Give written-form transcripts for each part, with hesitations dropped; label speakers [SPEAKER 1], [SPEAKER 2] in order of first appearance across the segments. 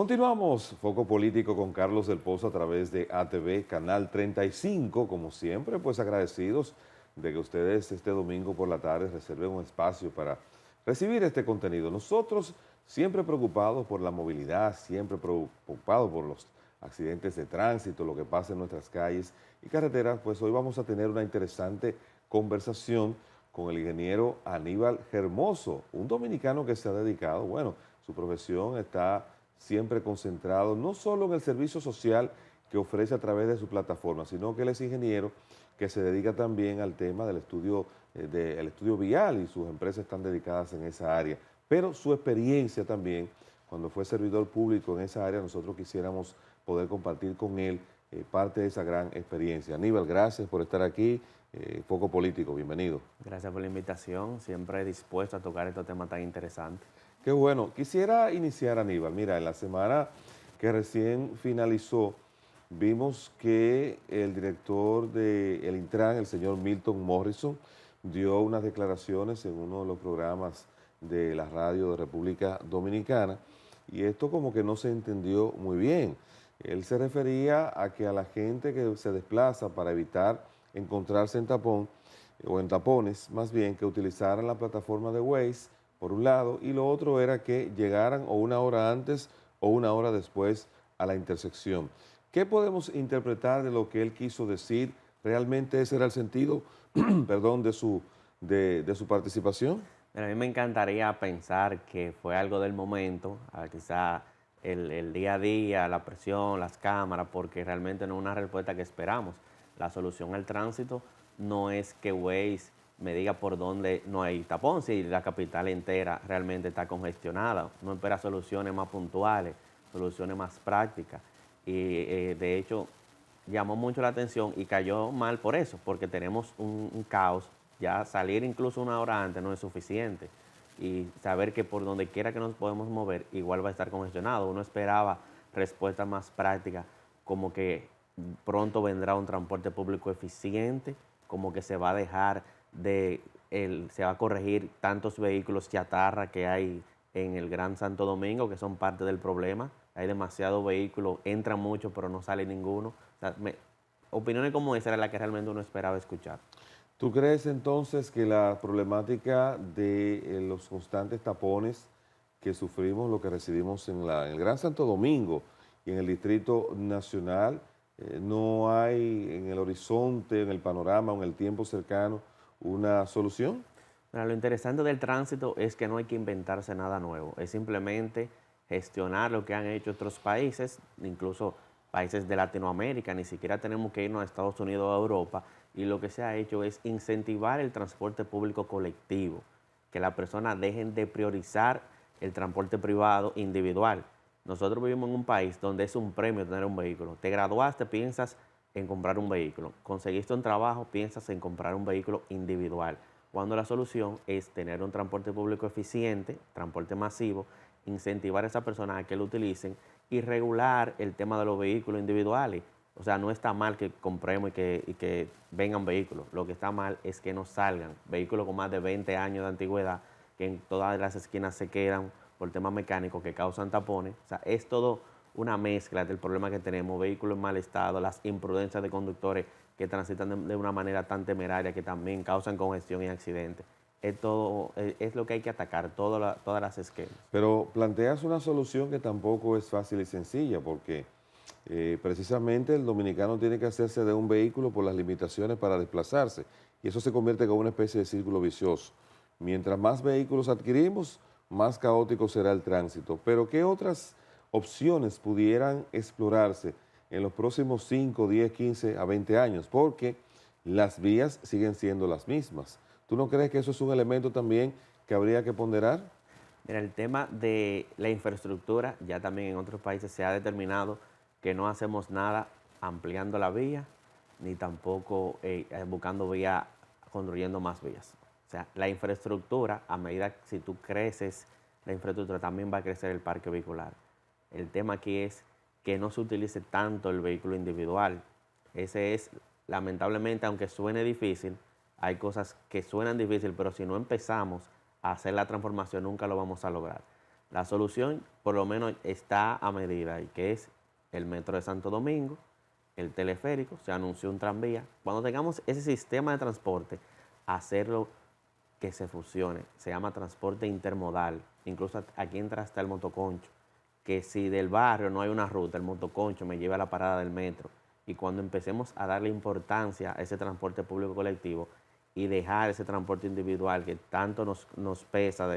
[SPEAKER 1] Continuamos Foco Político con Carlos del Pozo a través de ATV, Canal 35, como siempre, pues agradecidos de que ustedes este domingo por la tarde reserven un espacio para recibir este contenido. Nosotros siempre preocupados por la movilidad, siempre preocupados por los accidentes de tránsito, lo que pasa en nuestras calles y carreteras, pues hoy vamos a tener una interesante conversación con el ingeniero Aníbal Hermoso, un dominicano que se ha dedicado, bueno, su profesión está siempre concentrado no solo en el servicio social que ofrece a través de su plataforma, sino que él es ingeniero que se dedica también al tema del estudio vial y sus empresas están dedicadas en esa área. Pero su experiencia también, cuando fue servidor público en esa área, nosotros quisiéramos poder compartir con él parte de esa gran experiencia. Aníbal, gracias por estar aquí. Foco Político, bienvenido.
[SPEAKER 2] Gracias por la invitación, siempre dispuesto a tocar estos temas tan interesantes.
[SPEAKER 1] Qué bueno. Quisiera iniciar, Aníbal. Mira, en la semana que recién finalizó, vimos que el director del Intran, el señor Milton Morrison, dio unas declaraciones en uno de los programas de la radio de República Dominicana y esto como que no se entendió muy bien. Él se refería a que a la gente que se desplaza para evitar encontrarse en tapón o en tapones, más bien que utilizaran la plataforma de Waze por un lado, y lo otro era que llegaran o una hora antes o una hora después a la intersección. ¿Qué podemos interpretar de lo que él quiso decir? ¿Realmente ese era el sentido, perdón, de su participación?
[SPEAKER 2] Pero a mí me encantaría pensar que fue algo del momento, quizá el día a día, la presión, las cámaras, porque realmente no es una respuesta que esperamos. La solución al tránsito no es que Waze me diga por dónde no hay tapón, si la capital entera realmente está congestionada. No espera soluciones más puntuales, soluciones más prácticas. Y de hecho llamó mucho la atención y cayó mal por eso, porque tenemos un caos. Ya salir incluso una hora antes no es suficiente. Y saber que por donde quiera que nos podemos mover, igual va a estar congestionado. Uno esperaba respuestas más prácticas, como que pronto vendrá un transporte público eficiente, como que se va a dejar se va a corregir tantos vehículos chatarra que hay en el Gran Santo Domingo, que son parte del problema. Hay demasiados vehículos, entran muchos, pero no sale ninguno. O sea, opiniones como esa era la que realmente uno esperaba escuchar.
[SPEAKER 1] ¿Tú crees entonces que la problemática de los constantes tapones que sufrimos, lo que recibimos en el Gran Santo Domingo y en el Distrito Nacional, no hay en el horizonte, en el panorama o en el tiempo cercano una solución?
[SPEAKER 2] Mira, lo interesante del tránsito es que no hay que inventarse nada nuevo, es simplemente gestionar lo que han hecho otros países, incluso países de Latinoamérica, ni siquiera tenemos que irnos a Estados Unidos o a Europa, y lo que se ha hecho es incentivar el transporte público colectivo, que las personas dejen de priorizar el transporte privado individual. Nosotros vivimos en un país donde es un premio tener un vehículo. Te graduaste, piensas en comprar un vehículo. Conseguiste un trabajo, piensas en comprar un vehículo individual, cuando la solución es tener un transporte público eficiente, transporte masivo, incentivar a esas personas a que lo utilicen y regular el tema de los vehículos individuales. O sea, no está mal que compremos y que vengan vehículos. Lo que está mal es que no salgan vehículos con más de 20 años de antigüedad, que en todas las esquinas se quedan por temas mecánicos que causan tapones. O sea, es todo una mezcla del problema que tenemos, vehículos en mal estado, las imprudencias de conductores que transitan de una manera tan temeraria que también causan congestión y accidentes. Es lo que hay que atacar, todas las esquemas.
[SPEAKER 1] Pero planteas una solución que tampoco es fácil y sencilla, porque precisamente el dominicano tiene que hacerse de un vehículo por las limitaciones para desplazarse, y eso se convierte en una especie de círculo vicioso. Mientras más vehículos adquirimos, más caótico será el tránsito. Pero ¿qué otras opciones pudieran explorarse en los próximos 5, 10, 15 a 20 años? Porque las vías siguen siendo las mismas. ¿Tú no crees que eso es un elemento también que habría que ponderar?
[SPEAKER 2] Mira, el tema de la infraestructura, ya también en otros países se ha determinado que no hacemos nada ampliando la vía, ni tampoco buscando vía, construyendo más vías. O sea, la infraestructura, a medida que si tú creces la infraestructura, también va a crecer el parque vehicular. El tema aquí es que no se utilice tanto el vehículo individual. Ese es, lamentablemente, aunque suene difícil, hay cosas que suenan difícil, pero si no empezamos a hacer la transformación, nunca lo vamos a lograr. La solución por lo menos está a medida, y que es el metro de Santo Domingo, el teleférico, se anunció un tranvía. Cuando tengamos ese sistema de transporte, hacerlo que se fusione, se llama transporte intermodal. Incluso aquí entra hasta el motoconcho, que si del barrio no hay una ruta, el motoconcho me lleva a la parada del metro. Y cuando empecemos a darle importancia a ese transporte público colectivo y dejar ese transporte individual que tanto nos pesa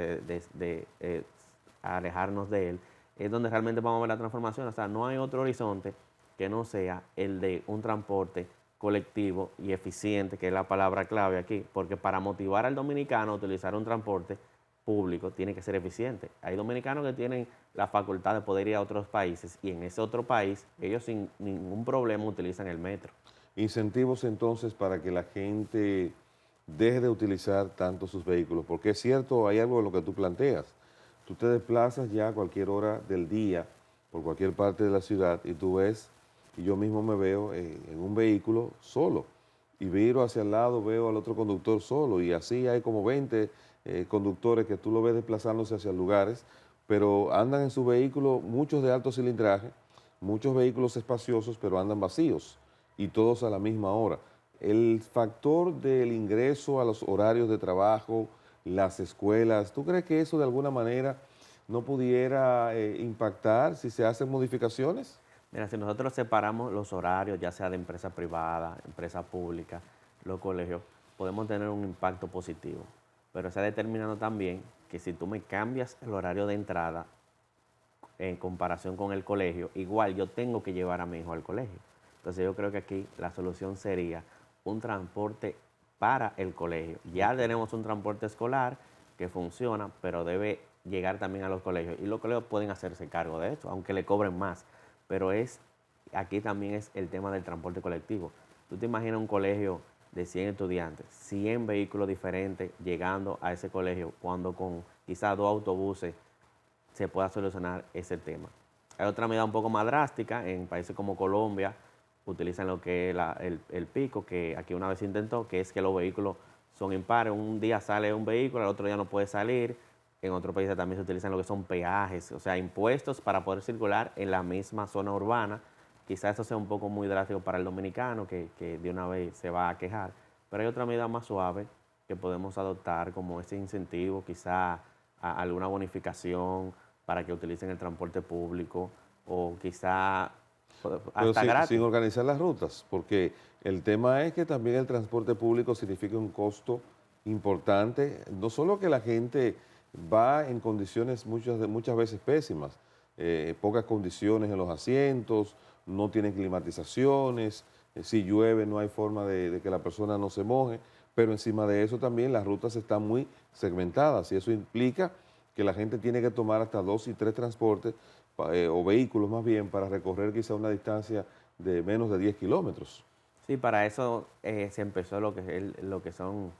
[SPEAKER 2] alejarnos de él, es donde realmente vamos a ver la transformación. O sea, no hay otro horizonte que no sea el de un transporte colectivo y eficiente, que es la palabra clave aquí, porque para motivar al dominicano a utilizar un transporte público tiene que ser eficiente. Hay dominicanos que tienen la facultad de poder ir a otros países y en ese otro país ellos sin ningún problema utilizan el metro.
[SPEAKER 1] Incentivos entonces para que la gente deje de utilizar tanto sus vehículos, porque es cierto, hay algo de lo que tú planteas. Tú te desplazas ya a cualquier hora del día por cualquier parte de la ciudad y tú ves, y yo mismo me veo en un vehículo solo y viro hacia el lado, veo al otro conductor solo y así hay como 20 conductores que tú lo ves desplazándose hacia lugares, pero andan en su vehículo, muchos de alto cilindraje, muchos vehículos espaciosos, pero andan vacíos y todos a la misma hora. El factor del ingreso a los horarios de trabajo, las escuelas, ¿tú crees que eso de alguna manera no pudiera impactar si se hacen modificaciones?
[SPEAKER 2] Mira, si nosotros separamos los horarios, ya sea de empresa privada, empresa pública, los colegios, podemos tener un impacto positivo. Pero se ha determinado también que si tú me cambias el horario de entrada en comparación con el colegio, igual yo tengo que llevar a mi hijo al colegio. Entonces yo creo que aquí la solución sería un transporte para el colegio. Ya tenemos un transporte escolar que funciona, pero debe llegar también a los colegios. Y los colegios pueden hacerse cargo de esto, aunque le cobren más. Pero aquí también es el tema del transporte colectivo. Tú te imaginas un colegio de 100 estudiantes, 100 vehículos diferentes llegando a ese colegio, cuando con quizás 2 autobuses se pueda solucionar ese tema. Hay otra medida un poco más drástica, en países como Colombia utilizan lo que es el pico, que aquí una vez se intentó, que es que los vehículos son impares, un día sale un vehículo, al otro día no puede salir. En otros países también se utilizan lo que son peajes, o sea, impuestos para poder circular en la misma zona urbana. Quizás eso sea un poco muy drástico para el dominicano, que de una vez se va a quejar, pero hay otra medida más suave que podemos adoptar, como ese incentivo, quizá alguna bonificación para que utilicen el transporte público, o quizá
[SPEAKER 1] Pero
[SPEAKER 2] hasta
[SPEAKER 1] sin
[SPEAKER 2] gratis.
[SPEAKER 1] organizar las rutas, porque el tema es que también el transporte público significa un costo importante, no solo que la gente va en condiciones muchas veces pésimas, pocas condiciones en los asientos, no tienen climatizaciones, si llueve no hay forma de que la persona no se moje, pero encima de eso también las rutas están muy segmentadas y eso implica que la gente tiene que tomar hasta 2 y 3 transportes o vehículos más bien para recorrer quizá una distancia de menos de 10 kilómetros.
[SPEAKER 2] Sí, para eso se empezó lo que son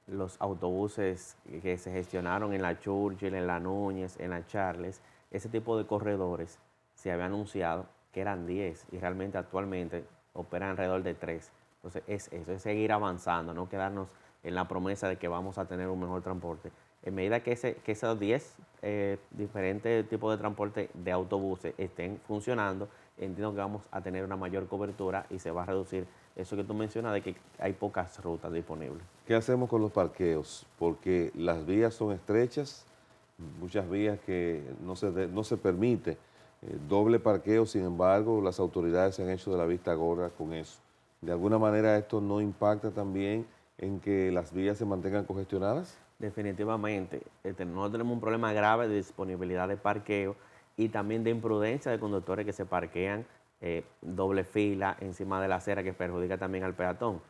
[SPEAKER 2] los autobuses que se gestionaron en la Churchill, en la Núñez, en la Charles. Ese tipo de corredores se había anunciado que eran 10 y realmente actualmente operan alrededor de 3. Entonces es eso, es seguir avanzando, no quedarnos en la promesa de que vamos a tener un mejor transporte. En medida que esos 10 diferentes tipos de transporte de autobuses estén funcionando, entiendo que vamos a tener una mayor cobertura y se va a reducir eso que tú mencionas de que hay pocas rutas disponibles.
[SPEAKER 1] ¿Qué hacemos con los parqueos? Porque las vías son estrechas, muchas vías que no se permite doble parqueo, sin embargo, las autoridades se han hecho de la vista gorda con eso. ¿De alguna manera esto no impacta también en que las vías se mantengan congestionadas?
[SPEAKER 2] Definitivamente, nosotros tenemos un problema grave de disponibilidad de parqueo y también de imprudencia de conductores que se parquean doble fila encima de la acera, que perjudica también al peatón.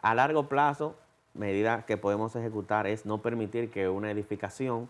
[SPEAKER 2] A largo plazo, medida que podemos ejecutar es no permitir que una edificación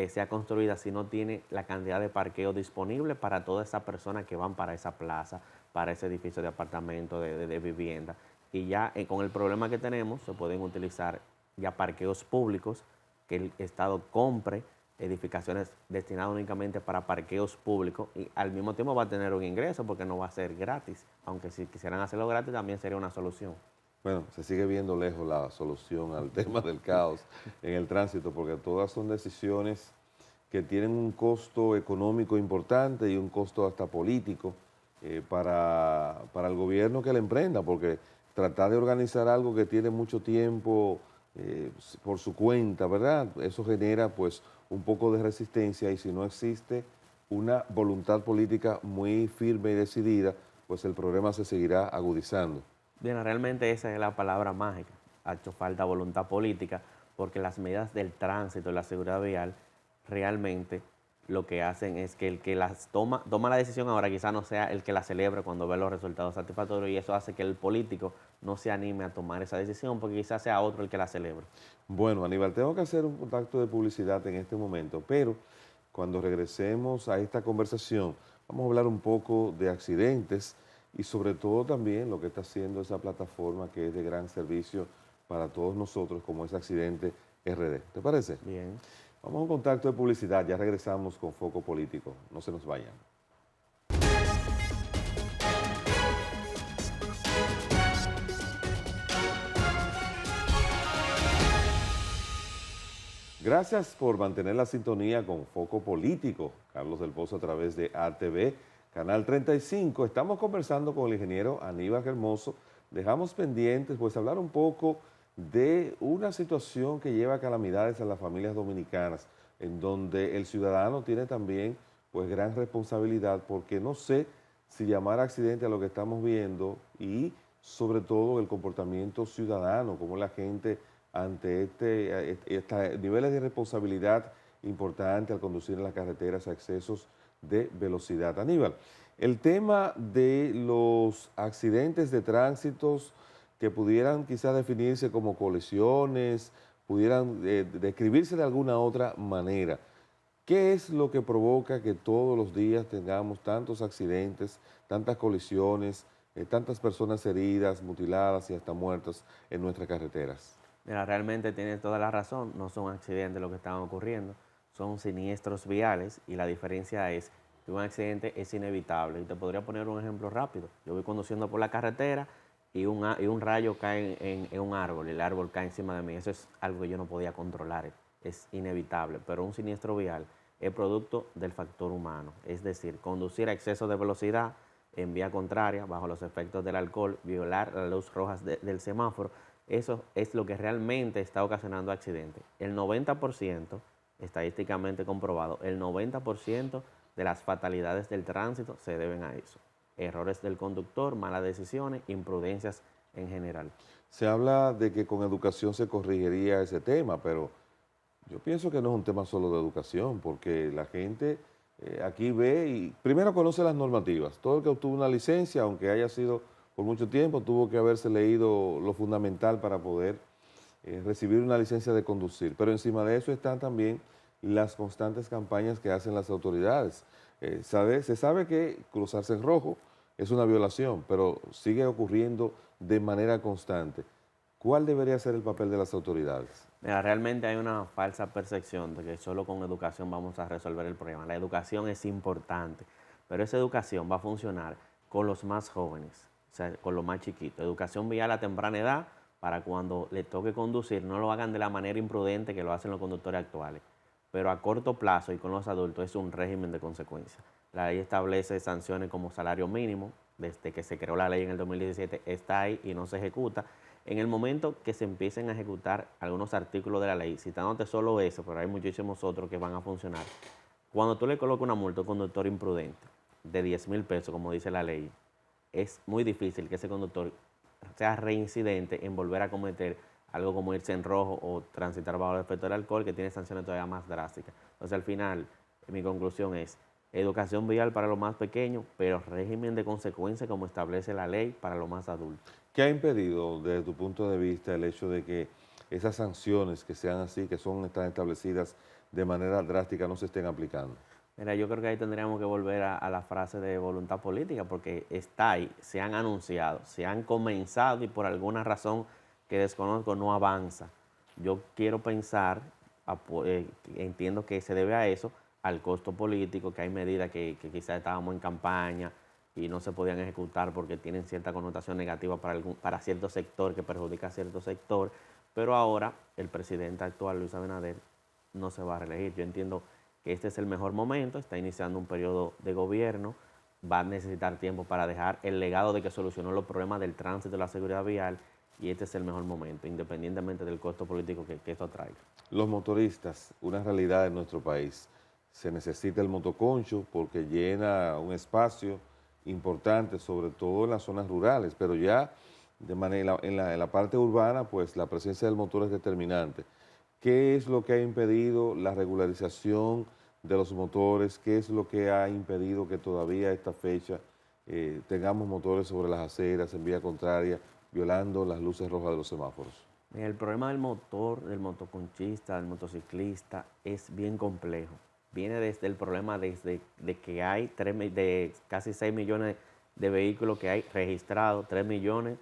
[SPEAKER 2] sea construida si no tiene la cantidad de parqueo disponible para todas esas personas que van para esa plaza, para ese edificio de apartamento, de vivienda. Y ya con el problema que tenemos, se pueden utilizar ya parqueos públicos, que el Estado compre edificaciones destinadas únicamente para parqueos públicos y al mismo tiempo va a tener un ingreso porque no va a ser gratis, aunque si quisieran hacerlo gratis también sería una solución.
[SPEAKER 1] Bueno, se sigue viendo lejos la solución al tema del caos en el tránsito, porque todas son decisiones que tienen un costo económico importante y un costo hasta político para el gobierno que le emprenda, porque tratar de organizar algo que tiene mucho tiempo por su cuenta, ¿verdad? Eso genera pues un poco de resistencia y si no existe una voluntad política muy firme y decidida, pues el problema se seguirá agudizando.
[SPEAKER 2] Bien, realmente esa es la palabra mágica. Ha hecho falta voluntad política porque las medidas del tránsito y la seguridad vial realmente lo que hacen es que el que las toma la decisión ahora quizás no sea el que la celebre cuando ve los resultados satisfactorios y eso hace que el político no se anime a tomar esa decisión porque quizás sea otro el que la celebre.
[SPEAKER 1] Bueno, Aníbal, tengo que hacer un contacto de publicidad en este momento, pero cuando regresemos a esta conversación, vamos a hablar un poco de accidentes y sobre todo también lo que está haciendo esa plataforma que es de gran servicio para todos nosotros, como es Accidente RD. ¿Te parece?
[SPEAKER 2] Bien.
[SPEAKER 1] Vamos a un contacto de publicidad, ya regresamos con Foco Político. No se nos vayan. Gracias por mantener la sintonía con Foco Político. Carlos del Pozo a través de ATV, Canal 35. Estamos conversando con el ingeniero Aníbal Hermoso. Dejamos pendientes, pues, hablar un poco de una situación que lleva calamidades a las familias dominicanas, en donde el ciudadano tiene también, pues, gran responsabilidad, porque no sé si llamar accidente a lo que estamos viendo y, sobre todo, el comportamiento ciudadano, como la gente ante niveles de responsabilidad importante al conducir en las carreteras a excesos de velocidad. Aníbal, el tema de los accidentes de tránsitos que pudieran quizás definirse como colisiones, pudieran describirse de alguna otra manera. ¿Qué es lo que provoca que todos los días tengamos tantos accidentes, tantas colisiones, tantas personas heridas, mutiladas y hasta muertas en nuestras carreteras?
[SPEAKER 2] Mira, realmente tienes toda la razón, no son accidentes lo que están ocurriendo, son siniestros viales y la diferencia es que un accidente es inevitable. Y te podría poner un ejemplo rápido. Yo voy conduciendo por la carretera y un rayo cae en un árbol y el árbol cae encima de mí. Eso es algo que yo no podía controlar, es inevitable. Pero un siniestro vial es producto del factor humano, es decir, conducir a exceso de velocidad en vía contraria, bajo los efectos del alcohol, violar las luces rojas del semáforo. Eso es lo que realmente está ocasionando accidentes. El 90%, estadísticamente comprobado, el 90% de las fatalidades del tránsito se deben a eso. Errores del conductor, malas decisiones, imprudencias en general.
[SPEAKER 1] Se habla de que con educación se corregiría ese tema, pero yo pienso que no es un tema solo de educación, porque la gente aquí ve y primero conoce las normativas. Todo el que obtuvo una licencia, aunque haya sido por mucho tiempo, tuvo que haberse leído lo fundamental para poder recibir una licencia de conducir. Pero encima de eso están también las constantes campañas que hacen las autoridades. Se sabe que cruzarse en rojo es una violación, pero sigue ocurriendo de manera constante. ¿Cuál debería ser el papel de las autoridades?
[SPEAKER 2] Mira, realmente hay una falsa percepción de que solo con educación vamos a resolver el problema. La educación es importante, pero esa educación va a funcionar con los más jóvenes, o sea, con los más chiquitos. Educación vial a temprana edad para cuando le toque conducir no lo hagan de la manera imprudente que lo hacen los conductores actuales. Pero a corto plazo y con los adultos es un régimen de consecuencias. La ley establece sanciones como salario mínimo, desde que se creó la ley en el 2017 está ahí y no se ejecuta. En el momento que se empiecen a ejecutar algunos artículos de la ley, citándote solo eso, pero hay muchísimos otros que van a funcionar. Cuando tú le colocas una multa a un conductor imprudente de 10,000 pesos, como dice la ley, es muy difícil que ese conductor sea reincidente en volver a cometer algo como irse en rojo o transitar bajo el efecto del alcohol, que tiene sanciones todavía más drásticas. Entonces, al final, mi conclusión es educación vial para los más pequeños, pero régimen de consecuencias como establece la ley para los más adultos.
[SPEAKER 1] ¿Qué ha impedido, desde tu punto de vista, el hecho de que esas sanciones que sean así, están establecidas de manera drástica, no se estén aplicando?
[SPEAKER 2] Mira, yo creo que ahí tendríamos que volver a la frase de voluntad política, porque está ahí, se han anunciado, se han comenzado y por alguna razón que desconozco no avanza. Yo quiero pensar, entiendo que se debe a eso, al costo político, que hay medidas que quizás estábamos en campaña y no se podían ejecutar porque tienen cierta connotación negativa para cierto sector, que perjudica a cierto sector, pero ahora el presidente actual, Luis Abinader, no se va a reelegir. Yo entiendo que que este es el mejor momento, está iniciando un periodo de gobierno, va a necesitar tiempo para dejar el legado de que solucionó los problemas del tránsito y la seguridad vial, y este es el mejor momento, independientemente del costo político que esto traiga.
[SPEAKER 1] Los motoristas, una realidad en nuestro país. Se necesita el motoconcho porque llena un espacio importante, sobre todo en las zonas rurales, pero ya de manera, en la parte urbana, pues la presencia del motor es determinante. ¿Qué es lo que ha impedido la regularización de los motores? ¿Qué es lo que ha impedido que todavía a esta fecha tengamos motores sobre las aceras en vía contraria, violando las luces rojas de los semáforos?
[SPEAKER 2] Mira, el problema del motor, del motoconchista, del motociclista es bien complejo. Viene desde el problema de que hay de casi 6 millones de vehículos que hay registrados, 3 millones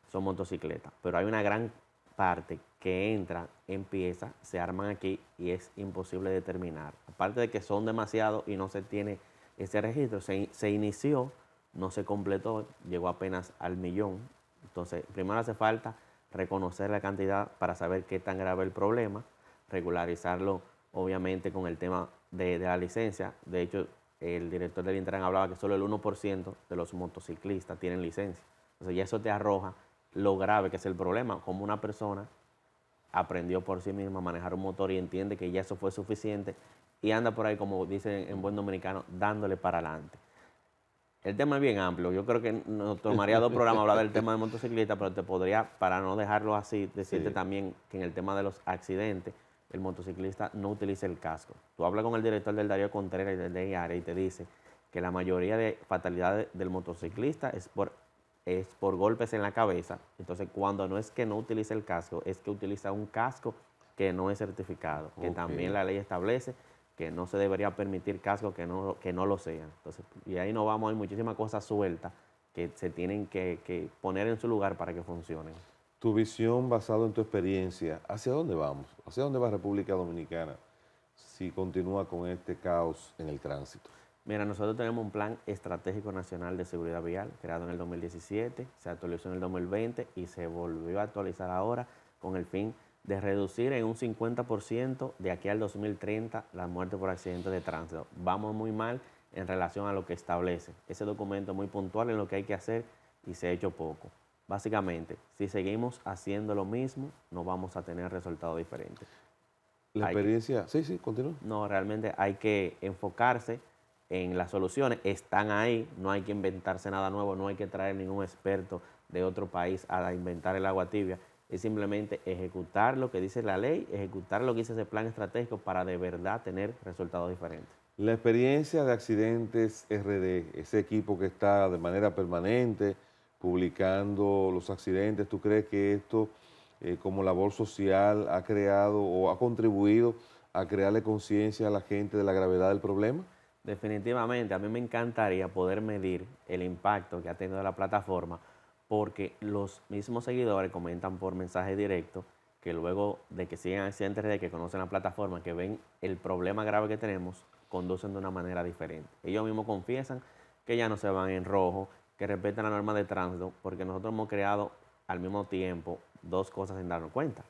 [SPEAKER 2] son motocicletas, pero hay una gran parte que entra, empieza, se arman aquí y es imposible determinar. Aparte de que son demasiados y no se tiene ese registro, se inició, no se completó, llegó apenas al millón. Entonces, primero hace falta reconocer la cantidad para saber qué tan grave es el problema, regularizarlo obviamente con el tema de la licencia. De hecho, el director del Intran hablaba que solo el 1% de los motociclistas tienen licencia. Entonces ya eso te arroja lo grave que es el problema, como una persona aprendió por sí misma a manejar un motor y entiende que ya eso fue suficiente y anda por ahí, como dicen en buen dominicano, dándole para adelante. El tema es bien amplio. Yo creo que nos tomaría 2 programas hablar del tema de motociclista, pero te podría, para no dejarlo así, decirte
[SPEAKER 1] Sí.
[SPEAKER 2] también que en el tema de los accidentes, el motociclista no utiliza el casco. Tú hablas con el director del Darío Contreras y del DIARE y te dice que la mayoría de fatalidades del motociclista es por golpes en la cabeza. Entonces, cuando no es que no utiliza el casco, es que utiliza un casco que no es certificado, que también la ley establece que no se debería permitir cascos que no lo sean. Entonces, y ahí no vamos, hay muchísimas cosas sueltas que se tienen que poner en su lugar para que funcionen.
[SPEAKER 1] Tu visión basada en tu experiencia, ¿hacia dónde vamos? ¿Hacia dónde va República Dominicana si continúa con este caos en el tránsito?
[SPEAKER 2] Mira, nosotros tenemos un plan estratégico nacional de seguridad vial creado en el 2017, se actualizó en el 2020 y se volvió a actualizar ahora con el fin de reducir en un 50% de aquí al 2030 las muertes por accidentes de tránsito. Vamos muy mal en relación a lo que establece. Ese documento es muy puntual en lo que hay que hacer y se ha hecho poco. Básicamente, si seguimos haciendo lo mismo, no vamos a tener resultados diferentes.
[SPEAKER 1] La experiencia, sí, continúa.
[SPEAKER 2] No, realmente hay que enfocarse en las soluciones. Están ahí, no hay que inventarse nada nuevo, no hay que traer ningún experto de otro país a inventar el agua tibia. Es simplemente ejecutar lo que dice la ley, ejecutar lo que dice ese plan estratégico para de verdad tener resultados diferentes.
[SPEAKER 1] La experiencia de Accidentes RD, ese equipo que está de manera permanente publicando los accidentes, ¿tú crees que esto como labor social ha creado o ha contribuido a crearle conciencia a la gente de la gravedad del problema?
[SPEAKER 2] Definitivamente, a mí me encantaría poder medir el impacto que ha tenido la plataforma, porque los mismos seguidores comentan por mensaje directo que luego de que siguen Accidentes RD, que conocen la plataforma, que ven el problema grave que tenemos, conducen de una manera diferente. Ellos mismos confiesan que ya no se van en rojo, que respetan la norma de tránsito, porque nosotros hemos creado al mismo tiempo 2 cosas sin darnos cuenta.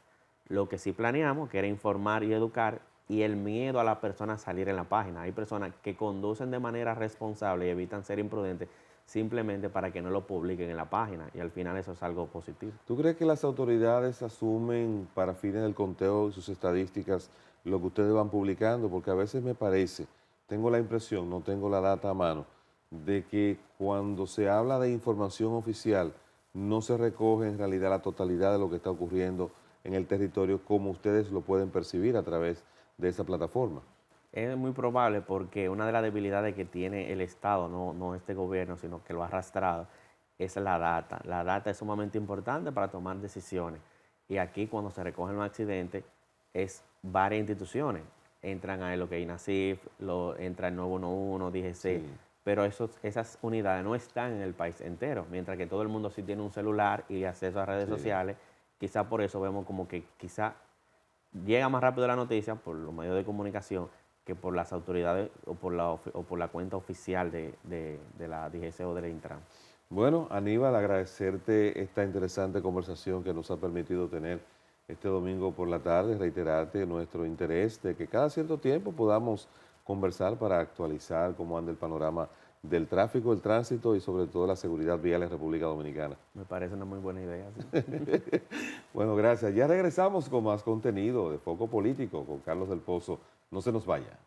[SPEAKER 2] Lo que sí planeamos, que era informar y educar, y el miedo a la persona a salir en la página. Hay personas que conducen de manera responsable y evitan ser imprudentes simplemente para que no lo publiquen en la página, y al final eso es algo positivo.
[SPEAKER 1] ¿Tú crees que las autoridades asumen para fines del conteo y sus estadísticas lo que ustedes van publicando? Porque a veces me parece, tengo la impresión, no tengo la data a mano, de que cuando se habla de información oficial no se recoge en realidad la totalidad de lo que está ocurriendo en el territorio como ustedes lo pueden percibir a través de esa plataforma.
[SPEAKER 2] Es muy probable porque una de las debilidades que tiene el Estado, no este gobierno, sino que lo ha arrastrado, es la data. La data es sumamente importante para tomar decisiones. Y aquí cuando se recogen los accidentes, es varias instituciones. Entran ahí lo que es INASIF, entra el 911, DGC,
[SPEAKER 1] Sí.
[SPEAKER 2] pero esas unidades no están en el país entero, mientras que todo el mundo sí tiene un celular y acceso a redes
[SPEAKER 1] Sí.
[SPEAKER 2] sociales. Quizá por eso vemos como que quizá llega más rápido la noticia por los medios de comunicación que por las autoridades o por la cuenta oficial de la DGC o del Intran.
[SPEAKER 1] Bueno, Aníbal, agradecerte esta interesante conversación que nos ha permitido tener este domingo por la tarde, reiterarte nuestro interés de que cada cierto tiempo podamos conversar para actualizar cómo anda el panorama del tráfico, el tránsito y sobre todo la seguridad vial en República Dominicana.
[SPEAKER 2] Me parece una muy buena idea. Sí.
[SPEAKER 1] Bueno, gracias. Ya regresamos con más contenido de Foco Político con Carlos del Pozo. No se nos vaya.